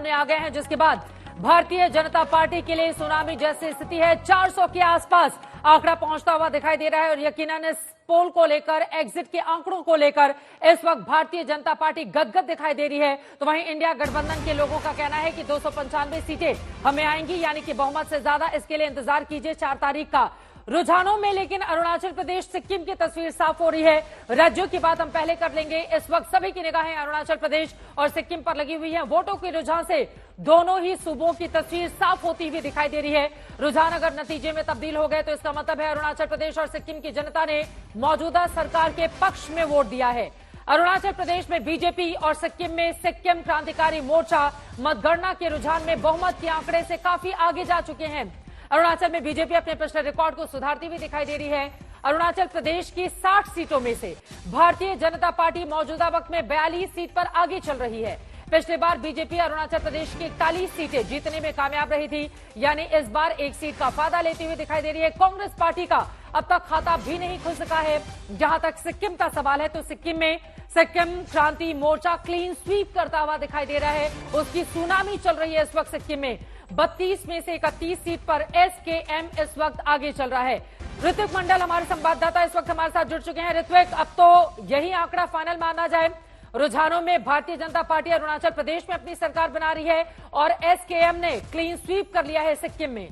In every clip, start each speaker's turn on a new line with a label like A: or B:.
A: सामने आ गए हैं, जिसके बाद भारतीय जनता पार्टी के लिए सुनामी जैसी स्थिति है। 400 के आसपास आंकड़ा पहुंचता हुआ दिखाई दे रहा है और यकीनन इस पोल को लेकर, एग्जिट के आंकड़ों को लेकर इस वक्त भारतीय जनता पार्टी गदगद दिखाई दे रही है। तो वहीं इंडिया गठबंधन के लोगों का कहना है कि 295 सीटें हमें आएंगी, यानी कि बहुमत से ज्यादा। इसके लिए इंतजार कीजिए 4 तारीख का। रुझानों में लेकिन अरुणाचल प्रदेश, सिक्किम की तस्वीर साफ हो रही है। राज्यों की बात हम पहले कर लेंगे। इस वक्त सभी की निगाहें अरुणाचल प्रदेश और सिक्किम पर लगी हुई हैं। वोटों के रुझान से दोनों ही सूबों की तस्वीर साफ होती हुई दिखाई दे रही है। रुझान अगर नतीजे में तब्दील हो गए तो इसका मतलब है अरुणाचल प्रदेश और सिक्किम की जनता ने मौजूदा सरकार के पक्ष में वोट दिया है। अरुणाचल प्रदेश में बीजेपी और सिक्किम में सिक्किम क्रांतिकारी मोर्चा मतगणना के रुझान में बहुमत के आंकड़े से काफी आगे जा चुके हैं। अरुणाचल में बीजेपी अपने पिछले रिकॉर्ड को सुधारती हुई दिखाई दे रही है। अरुणाचल प्रदेश की 60 सीटों में से भारतीय जनता पार्टी मौजूदा वक्त में 42 सीट पर आगे चल रही है। पिछली बार बीजेपी अरुणाचल प्रदेश की 41 सीटें जीतने में कामयाब रही थी, यानी इस बार एक सीट का फायदा लेती हुई दिखाई दे रही है। कांग्रेस पार्टी का अब तक खाता भी नहीं खुल सका है। जहां तक सिक्किम का सवाल है तो सिक्किम में सिक्किम क्रांति मोर्चा क्लीन स्वीप करता हुआ दिखाई दे रहा है। उसकी सुनामी चल रही है इस वक्त सिक्किम में। 32 में से 31 सीट पर एसकेएम इस वक्त आगे चल रहा है। ऋत्विक मंडल हमारे संवाददाता इस वक्त हमारे साथ जुड़ चुके हैं। ऋत्विक, अब तो यही आंकड़ा फाइनल माना जाए, रुझानों में भारतीय जनता पार्टी अरुणाचल प्रदेश में अपनी सरकार बना रही है और एसकेएम ने क्लीन स्वीप कर लिया है सिक्किम में।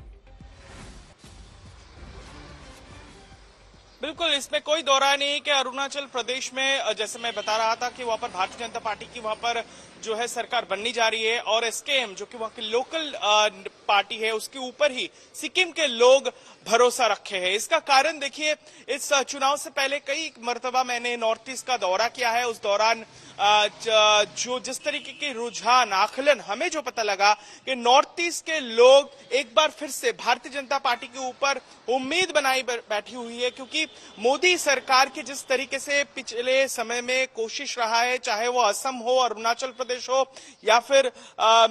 B: बिल्कुल, इसमें कोई दो राय नहीं कि अरुणाचल प्रदेश में, जैसे मैं बता रहा था कि वहां पर भारतीय जनता पार्टी की वहां पर जो है सरकार बननी जा रही है और एसकेएम जो कि वहां की लोकल पार्टी है उसके ऊपर ही सिक्किम के लोग भरोसा रखे हैं। इसका कारण देखिए, इस चुनाव से पहले कई मर्तबा मैंने नॉर्थ ईस्ट का दौरा किया है। उस दौरान जो जिस तरीके के रुझान आकलन हमें जो पता लगा कि नॉर्थ ईस्ट के लोग एक बार फिर से भारतीय जनता पार्टी के ऊपर उम्मीद बनाई बैठी हुई है, क्योंकि मोदी सरकार की जिस तरीके से पिछले समय में कोशिश रहा है, चाहे वो असम हो, अरुणाचल प्रदेश हो या फिर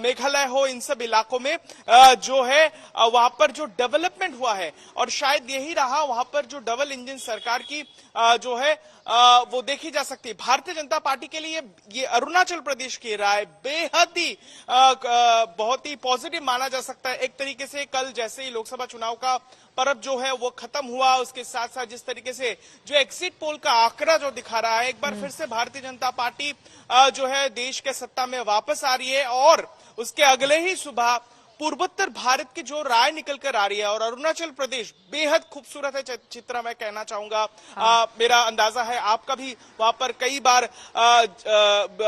B: मेघालय हो, इन सब इलाकों में जो है वहां पर जो डेवलपमेंट हुआ है और शायद यही रहा वहां पर जो डबल इंजन सरकार की जो है वो देखी जा सकती है। भारतीय जनता पार्टी के लिए ये अरुणाचल प्रदेश की राय बेहद ही बहुत ही पॉजिटिव माना जा सकता है। एक तरीके से कल जैसे ही लोकसभा चुनाव का पर्व जो है वो खत्म हुआ, उसके साथ साथ जिस तरीके से जो एग्जिट पोल का आंकड़ा जो दिखा रहा है, एक बार फिर से भारतीय जनता पार्टी जो है देश के सत्ता में वापस आ रही है और उसके अगले ही सुबह पूर्वोत्तर भारत की जो राय निकल कर आ रही है और अरुणाचल प्रदेश बेहद खूबसूरत है चित्रा, मैं कहना चाहूंगा। मेरा अंदाजा है आपका भी वहां पर कई बार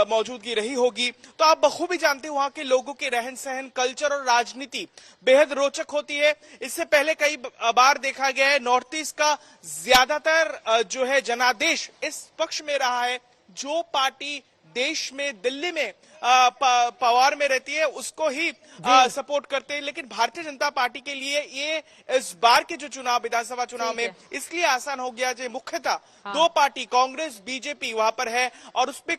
B: मौजूदगी रही होगी, तो आप बखूबी जानते हैं वहां के लोगों के रहन सहन, कल्चर और राजनीति बेहद रोचक होती है। इससे पहले कई बार देखा गया है नॉर्थ ईस्ट का ज्यादातर जो है जनादेश इस पक्ष में रहा है, जो पार्टी देश में दिल्ली में पावर में रहती है उसको ही सपोर्ट करते हैं। लेकिन भारतीय जनता पार्टी के लिए ये इस बार के जो चुनाव, विधानसभा चुनाव में इसलिए आसान हो गया जो मुख्यतः दो पार्टी कांग्रेस बीजेपी वहां पर है और उसपे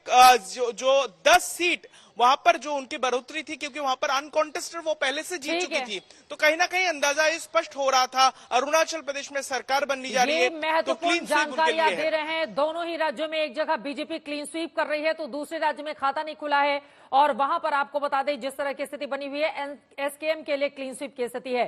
B: जो 10 सीट वहां पर जो उनकी बढ़ोतरी थी, क्योंकि वहां पर अनकॉन्टेस्टेड वो पहले से जीत चुकी थी, तो कहीं ना कहीं अंदाजा स्पष्ट हो रहा था अरुणाचल प्रदेश में सरकार बननी जा रही है।
A: महत्वपूर्ण जानकारी आप दे रहे हैं। दोनों ही राज्यों में एक जगह बीजेपी क्लीन स्वीप कर रही है तो दूसरे राज्य में खाता नहीं खुला है और वहां पर आपको बता दें जिस तरह की स्थिति बनी हुई है, एसकेएम के लिए क्लीन स्वीप की स्थिति है।